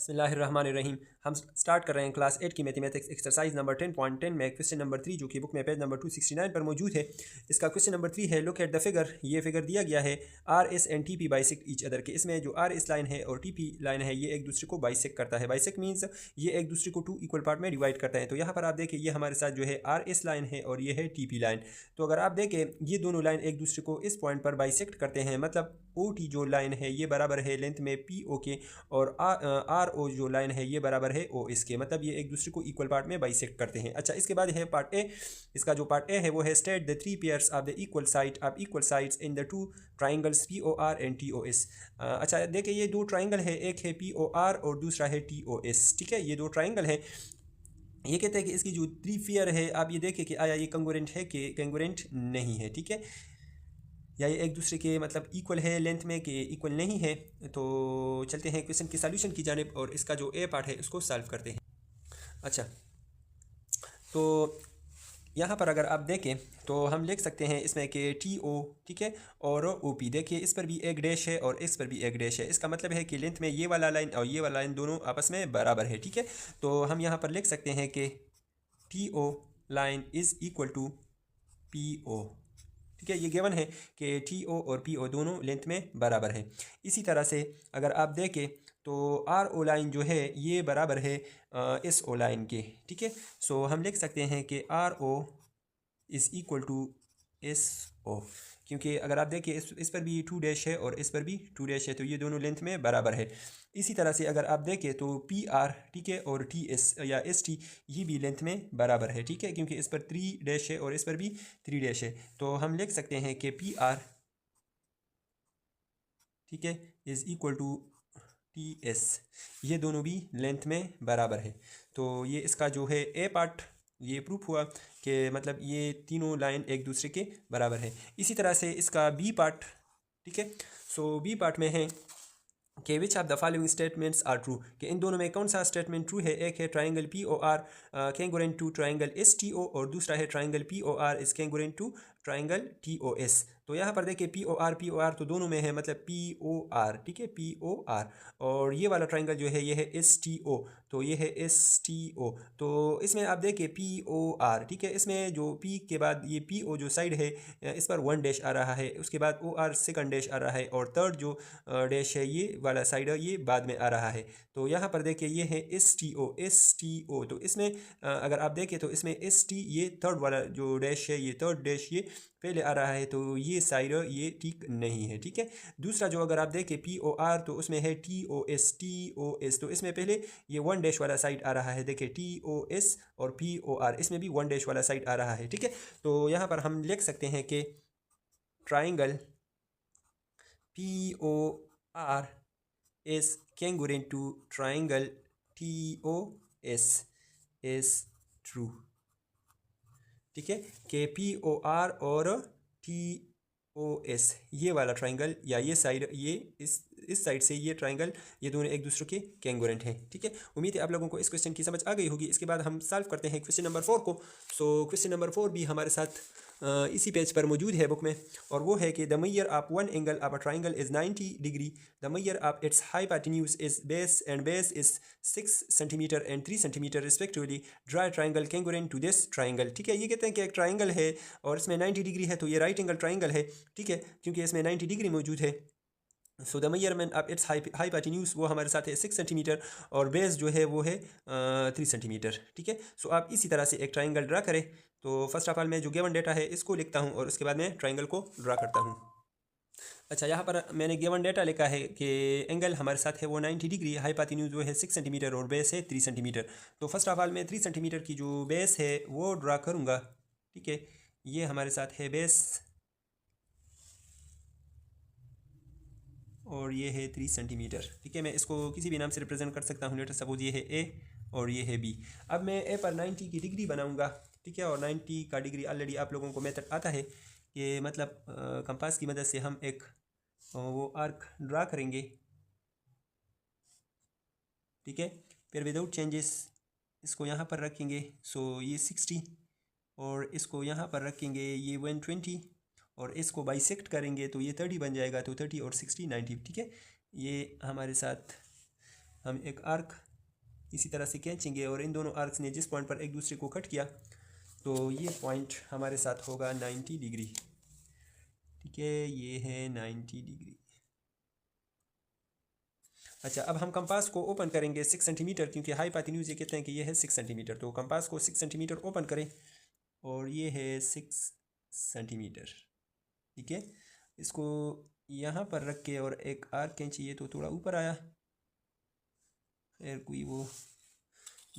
बिस्मिल्लाहिर्रहमानिर्रहीम। हम स्टार्ट कर रहे हैं क्लास 8 की मैथमेटिक्स एक्सरसाइज नंबर 10.10 में क्वेश्चन नंबर 3 जो कि बुक में पेज नंबर 269 पर मौजूद है। इसका क्वेश्चन नंबर 3 है, लुक एट द फिगर। ये फिगर दिया गया है R S and T P bisect each other के। इसमें जो आर एस लाइन है और टी पी लाइन है ये एक दूसरे को बाइसेक्ट करता है। बाइसेक्ट मीन्स ये एक दूसरे को टू इक्वल पार्ट में डिवाइड करता है। तो यहाँ पर आप देखें ये हमारे साथ जो है आर एस लाइन है और ये है टी पी लाइन। तो अगर आप देखें ये दोनों लाइन एक दूसरे को इस पॉइंट पर बाइसेक्ट करते हैं, मतलब ओ टी जो लाइन है ये बराबर है लेंथ में पी ओ के, और आर ओ जो लाइन है ये बराबर है ओ इसके, मतलब ये एक दूसरे को इक्वल पार्ट में बाइसेक्ट करते हैं। अच्छा, इसके बाद है पार्ट ए। इसका जो पार्ट ए है वो है, state the three pairs of the equal side of equal sides in the two triangles P O R and T O S. अच्छा देखिए, ये दो ट्राइंगल है, एक है पी ओ आर और दूसरा है टी ओ एस। ठीक है, ये दो ट्राइंगल है। ये कहते हैं कि इसकी जो थ्री पेयर है, आप ये देखें कि आया ये कंगोरेंट है कि कंगोरेंट नहीं है। ठीक है, या ये एक दूसरे के मतलब इक्वल है लेंथ में कि इक्वल नहीं है। तो चलते हैं क्वेश्चन की सॉल्यूशन की जानिब और इसका जो ए पार्ट है उसको सॉल्व करते हैं। अच्छा, तो यहाँ पर अगर आप देखें तो हम लिख सकते हैं इसमें कि टी ओ, ठीक है, और ओ पी। देखिए इस पर भी एक डैश है और इस पर भी एक डैश है। इसका मतलब है कि लेंथ में ये वाला लाइन और ये वाला लाइन दोनों आपस में बराबर है। ठीक है, तो हम यहाँ पर लिख सकते हैं कि T O line is equal to P O. ठीक है, ये गिवन है कि टी ओ और पी ओ दोनों लेंथ में बराबर है। इसी तरह से अगर आप देखें तो आर ओ लाइन जो है ये बराबर है एस ओ लाइन के। ठीक है, सो हम लिख सकते हैं कि R O is equal to S O, क्योंकि अगर आप देखिए इस पर भी टू डैश है और इस पर भी टू डैश है, तो ये दोनों लेंथ में बराबर है। इसी तरह से अगर आप देखें तो पी आर, ठीक है, और टी एस या एस टी ये भी लेंथ में बराबर है। ठीक है, क्योंकि इस पर थ्री डैश है और इस पर भी थ्री डैश है, तो हम लिख सकते हैं कि पी आर, ठीक है, is equal to T S. ये दोनों भी लेंथ में बराबर है। तो ये इसका जो है ए पार्ट ये प्रूफ हुआ कि मतलब ये तीनों लाइन एक दूसरे के बराबर है। इसी तरह से इसका बी पार्ट, ठीक है, सो बी पार्ट में है कि which of the following statements are true, कि इन दोनों में कौन सा स्टेटमेंट ट्रू है। एक है triangle P O R congruent to triangle S T O, और दूसरा है triangle P O R is congruent to triangle T O S. तो यहाँ पर देखिए पी ओ आर तो दोनों में है, मतलब पी ओ आर, ठीक है, पी ओ आर, और ये वाला ट्राइंगल जो है ये है एस टी ओ, तो ये है एस टी ओ। तो इसमें आप देखिए पी ओ आर, ठीक है, इसमें जो पी के बाद ये पी ओ जो साइड है इस पर वन डैश आ रहा है, उसके बाद ओ आर सेकंड डैश आ रहा है, और थर्ड जो डैश है ये वाला साइड है ये बाद में आ रहा है। तो यहाँ पर देखिए ये है S T O, S T O. तो इसमें अगर आप देखें तो इसमें एस टी ये थर्ड वाला जो डैश है, ये थर्ड डैश ये पहले आ रहा है, तो ये साइड ये ठीक नहीं है। ठीक है, दूसरा जो अगर आप देखें पी ओ आर तो उसमें है T O S, T O S, तो इसमें पहले ये वन डैश वाला साइड आ रहा है। देखिए टी ओ एस और पी ओ आर, इसमें भी वन डैश वाला साइड आ रहा है। ठीक है, तो यहाँ पर हम लिख सकते हैं कि triangle P O R is congruent to triangle TOS is true। ठीक है, के पी ओ आर और टी ओ एस ये वाला ट्राइंगल या ये साइड ये इस साइड से ये ट्राइंगल ये दोनों एक दूसरे के कैंगोरेंट हैं। ठीक है, उम्मीद है आप लोगों को इस क्वेश्चन की समझ आ गई होगी। इसके बाद हम सॉल्व करते हैं क्वेश्चन नंबर 4 को। सो क्वेश्चन नंबर 4 भी हमारे साथ इसी पेज पर मौजूद है बुक में, और वो है कि the measure of one angle of a triangle is 90 degree. The measure of its hypotenuse is base and base is 6 centimetre and 3 centimetre respectively. Draw triangle congruent to this triangle. ठीक है, ये कहते हैं कि एक ट्राइंगल है और इसमें 90 डिग्री है, तो ये राइट एंगल ट्राइंगल है। ठीक है, क्योंकि इसमें 90 डिग्री मौजूद है। So the measurement of its hypotenuse वो हमारे साथ है 6 सेंटीमीटर, और बेस जो है वो है 3 सेंटीमीटर। ठीक है, सो आप इसी तरह से एक ट्राइंगल ड्रा करें। तो फर्स्ट ऑफ ऑल मैं जो गिवन डेटा है इसको लिखता हूँ और उसके बाद मैं ट्राइंगल को ड्रा करता हूँ। अच्छा, यहाँ पर मैंने गिवन डेटा लिखा है कि एंगल हमारे साथ है वो 90 डिग्री, हाइपोटेन्यूज वो है 6 सेंटीमीटर और बेस है 3 सेंटीमीटर। तो फर्स्ट ऑफ ऑल मैं 3 सेंटीमीटर की जो बेस है वो ड्रा करूँगा। ठीक है, ये हमारे साथ है बेस और ये है 3 सेंटीमीटर। ठीक है, मैं इसको किसी भी नाम से रिप्रेजेंट कर सकता हूँ। लेटर सपोज ये है ए और ये है बी। अब मैं ए पर 90 की डिग्री बनाऊँगा। ठीक है, और 90 का डिग्री ऑलरेडी आप लोगों को मेथड आता है कि मतलब कंपास की मदद से हम एक वो आर्क ड्रा करेंगे। ठीक है, फिर विदाउट चेंजेस इसको यहाँ पर रखेंगे। सो ये 60 और इसको यहाँ पर रखेंगे ये 120, और इसको बाइसेक्ट करेंगे तो ये 30 बन जाएगा। तो 30 और 60 90। ठीक है, ये हमारे साथ हम एक आर्क इसी तरह से खींचेंगे और इन दोनों आर्क्स ने जिस पॉइंट पर एक दूसरे को कट किया तो ये पॉइंट हमारे साथ होगा 90 डिग्री। ठीक है, ये है 90 डिग्री। अच्छा, अब हम कंपास को ओपन करेंगे 6 सेंटीमीटर, क्योंकि हाइपोटेन्यूज ये कहते हैं कि ये है 6 सेंटीमीटर। तो कंपास को 6 सेंटीमीटर ओपन करें और ये है 6 सेंटीमीटर। ठीक है, इसको यहाँ पर रख के और एक आर्क खींचिए तो थोड़ा ऊपर आया, खैर कोई वो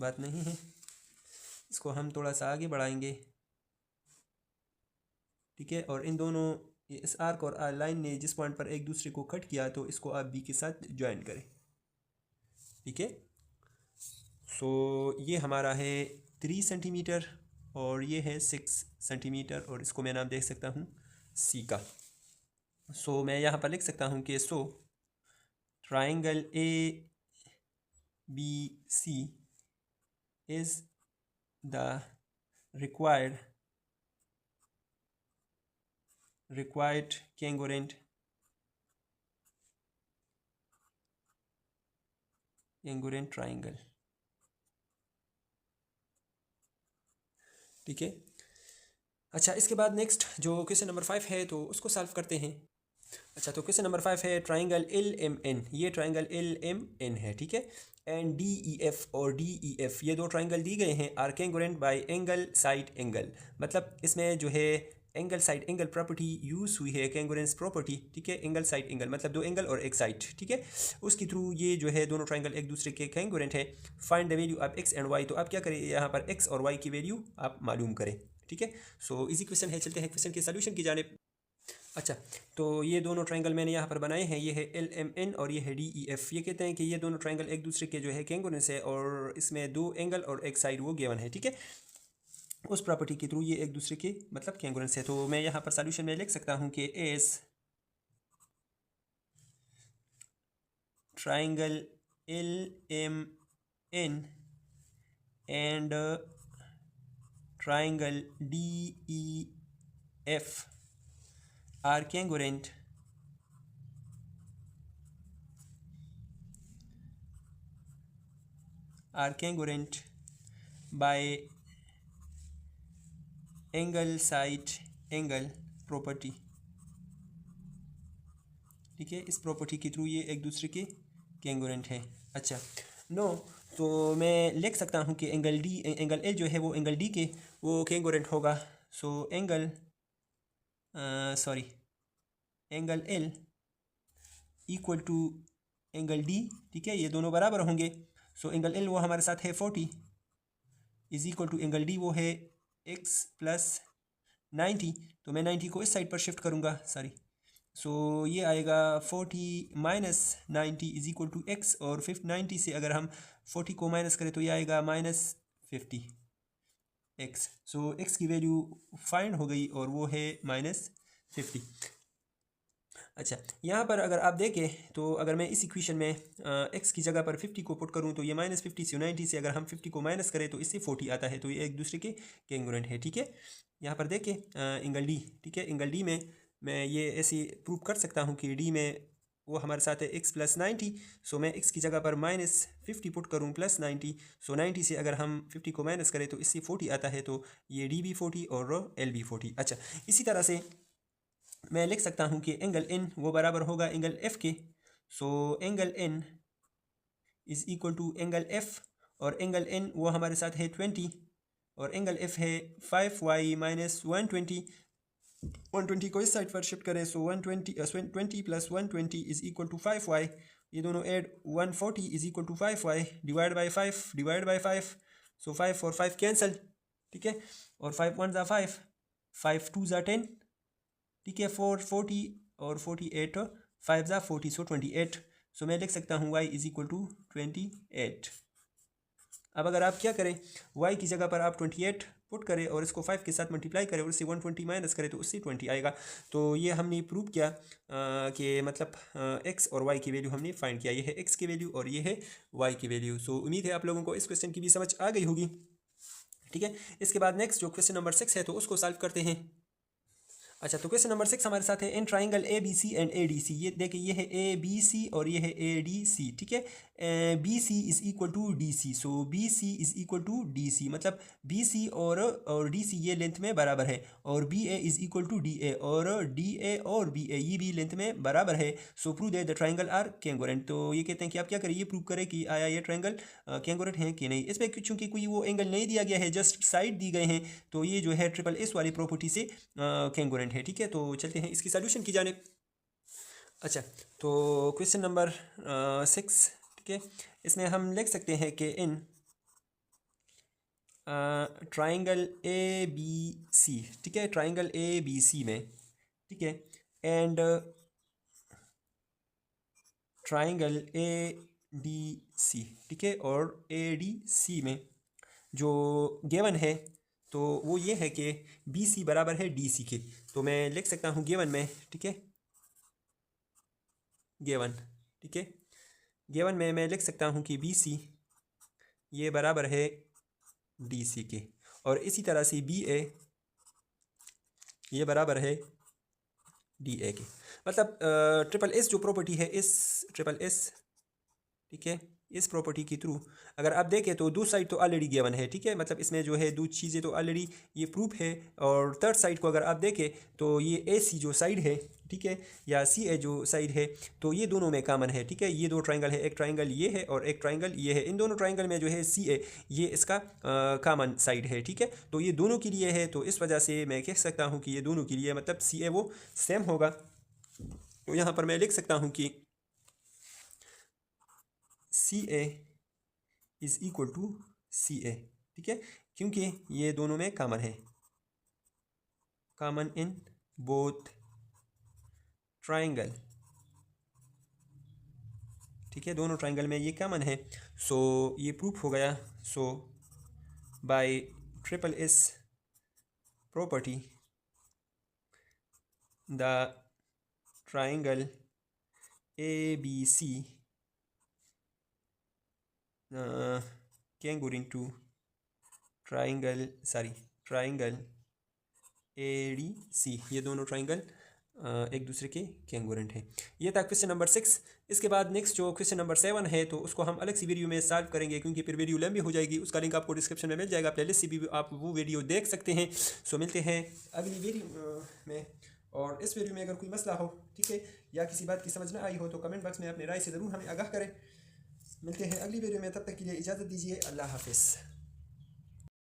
बात नहीं है। इसको हम थोड़ा सा आगे बढ़ाएंगे। ठीक है, और इन दोनों इस आर्क और लाइन ने जिस पॉइंट पर एक दूसरे को कट किया तो इसको आप बी के साथ ज्वाइन करें। ठीक है, सो ये हमारा है 3 सेंटीमीटर और ये है 6 सेंटीमीटर और इसको मैं नाम दे सकता हूँ सी का। सो मैं यहाँ पर लिख सकता हूँ कि so triangle A B C is the required congruent triangle। ठीक है, अच्छा इसके बाद नेक्स्ट जो क्वेश्चन नंबर 5 है तो उसको सॉल्व करते हैं। अच्छा, तो क्वेश्चन नंबर 5 है ट्राइंगल एल एम एन, ये ट्राइंगल एल एम एन है। ठीक है, एंड डी ई एफ और डी ई एफ ये दो ट्राइंगल दी गए हैं are congruent by angle side angle. मतलब इसमें जो है angle side angle property use हुई है, कैंगोरेंस प्रॉपर्टी। ठीक है, एंगल साइड एंगल मतलब दो एंगल और एक साइड। ठीक है, उसके थ्रू ये जो है दोनों ट्राइंगल एक दूसरे के कैंगोरेंट है। Find the value of x and y, तो आप क्या करें, यहाँ पर एक्स और वाई की वैल्यू आप मालूम करें। ठीक है, सो इजी क्वेश्चन है, चलते हैं क्वेश्चन के सोल्यूशन की जानिब। अच्छा, तो ये दोनों ट्राइंगल मैंने यहाँ पर बनाए हैं, ये है एल एम एन और ये है डी ई एफ। ये कहते हैं कि ये दोनों ट्राइंगल एक दूसरे के जो है कैंगोरेंस है और इसमें दो एंगल और एक साइड वो गिवन है। ठीक है, उस प्रॉपर्टी के थ्रू ये एक दूसरे के मतलब कैंगोरेंस है। तो मैं यहाँ पर सॉल्यूशन में लिख सकता हूँ कि S triangle L M N and triangle D E F are congruent by angle side angle property। ठीक है, इस प्रॉपर्टी के थ्रू ये एक दूसरे के कैंगोरेंट है। अच्छा नो, तो मैं लिख सकता हूँ कि एंगल डी एंगल एल जो है वो एंगल डी के वो कैंगोरेंट होगा। So angle angle L equal to angle D. ठीक है, ये दोनों बराबर होंगे। सो एंगल एल वो हमारे साथ है 40 is equal to angle D वो है x प्लस 90। तो मैं 90 को इस साइड पर शिफ्ट करूँगा, सॉरी। सो ये आएगा 40 minus 90 is equal to x, और 90 से अगर हम 40 को माइनस करें तो ये आएगा माइनस 50 एक्स। सो एक्स की वैल्यू फाइंड हो गई और वो है माइनस 50। अच्छा, यहाँ पर अगर आप देखें तो अगर मैं इस इक्वेशन में x की जगह पर 50 को पुट करूँ तो ये माइनस 50 से 90 से अगर हम 50 को माइनस करें तो इससे 40 आता है। तो ये एक दूसरे के कैंगोरेंट है। ठीक है, यहाँ पर देखें एंगल डी। ठीक है, एंगल डी में मैं ये ऐसे प्रूव कर सकता हूँ कि डी में वो हमारे साथ है x प्लस 90। सो मैं x की जगह पर माइनस 50 पुट करूँ प्लस 90। सो 90 से अगर हम 50 को माइनस करें तो इससे 40 आता है। तो ये डी भी 40 और एल भी 40। अच्छा, इसी तरह से मैं लिख सकता हूँ कि एंगल एन वो बराबर होगा एंगल एफ के। So angle N is equal to angle F, और एंगल एन वो हमारे साथ है 20 और एंगल एफ है 5y माइनस 120। 120 को इस साइड पर शिफ्ट करें, so 20 plus 120 is equal to 5y। ये दोनों add 140 is equal to 5y divide by 5। So 5 और 5 कैंसल। ठीक है, और 5 1 ज़ा 5, 5 2 ज़ा 10। ठीक है, 4 40 और 48 5 ज़ा 40, सो 28। सो मैं लिख सकता हूँ y इज इक्वल टू 28। अब अगर आप क्या करें, y की जगह पर आप 28 पुट करें और इसको 5 के साथ मल्टीप्लाई करें और इससे 120 माइनस करें तो उससे 20 आएगा। तो ये हमने प्रूव किया कि मतलब x और y की वैल्यू हमने फाइंड किया। ये है x की वैल्यू और ये है y की वैल्यू। सो उम्मीद है आप लोगों को इस क्वेश्चन की भी समझ आ गई होगी। ठीक है, इसके बाद नेक्स्ट जो क्वेश्चन नंबर 6 है तो उसको सॉल्व करते हैं। अच्छा, तो क्वेश्चन नंबर 6 हमारे साथ है इन triangle A B C and A D C. ये देखिए, ये है ए बी सी और ये है ए डी सी। ठीक है, B C is equal to D C. So B C is equal to D C, मतलब बी सी और डी सी ये लेंथ में बराबर है, और B A is equal to D A, और डी ए और बी ए ये भी लेंथ में बराबर है। So prove that the triangle are congruent. तो ये कहते हैं कि आप क्या करें, ये प्रूव करें कि आया ये ट्राइंगल कैंगोरेंट है कि नहीं। इसमें चूंकि कोई वो एंगल नहीं दिया गया है, जस्ट साइड दी गए हैं, तो ये जो है ट्रिपल एस वाली प्रॉपर्टी से कैंगोरेंट है। ठीक है, तो चलते हैं इसकी सॉल्यूशन की जानिब। अच्छा, तो क्वेश्चन नंबर 6, ठीक है, इसमें हम लिख सकते हैं कि इन ट्राइंगल ए बी सी, ठीक है, ट्राइंगल ए बी सी में, ठीक है, and triangle A D C, ठीक है, और ए डी सी में जो गिवन है तो वो ये है कि बी सी बराबर है डी सी के। तो मैं लिख सकता हूँ गिवन में, ठीक है, गिवन, ठीक है, गिवन में मैं लिख सकता हूँ कि बी सी ये बराबर है डी सी के, और इसी तरह से बी ए ये बराबर है डी ए के। मतलब ट्रिपल एस जो प्रॉपर्टी है, इस ट्रिपल एस, ठीक है, इस प्रॉपर्टी के थ्रू अगर आप देखें तो दो साइड तो ऑलरेडी गिवन है, ठीक है, मतलब इसमें जो है दो चीज़ें तो ऑलरेडी ये प्रूफ है, और थर्ड साइड को अगर आप देखें तो ये ए सी जो साइड है, ठीक है, या सी ए जो साइड है, तो ये दोनों में कॉमन है, ठीक है, ये दो ट्राइंगल है, एक ट्राइंगल ये है और एक ट्राइंगल ये है, इन दोनों ट्राइंगल में जो है सी ए ये इसका कॉमन साइड है, ठीक है, तो ये दोनों के लिए है, तो इस वजह से मैं कह सकता हूँ कि ये दोनों के लिए मतलब सी ए वो सेम होगा। तो यहाँ पर मैं लिख सकता हूँ कि सी ए इज़ इक्वल टू सी ए, ठीक है, क्योंकि ये दोनों में कॉमन है, कॉमन इन बोथ ट्राइंगल, ठीक है, दोनों ट्राइंगल में ये कॉमन है। सो ये प्रूफ हो गया। So by triple S property the triangle A B C congruent to triangle A D C, ये दोनों ट्राइंगल एक दूसरे के कैंगोरेंट हैं। ये था क्वेश्चन नंबर 6। इसके बाद नेक्स्ट जो क्वेश्चन नंबर 7 है तो उसको हम अलग सी वीडियो में सॉल्व करेंगे, क्योंकि फिर वीडियो लंबी हो जाएगी। उसका लिंक आपको डिस्क्रिप्शन में मिल जाएगा, प्लेलिस्ट से भी आप वो वीडियो देख सकते हैं। सो मिलते हैं अगली वीडियो में, और इस वीडियो में अगर कोई मसला हो, ठीक है, या किसी बात की समझ ना आई हो तो कमेंट बॉक्स में अपनी राय से ज़रूर हमें आगाह करें। मिलते हैं अगली वीडियो में, तब तक के लिए इजाज़त दीजिए। अल्लाह हाफिज़।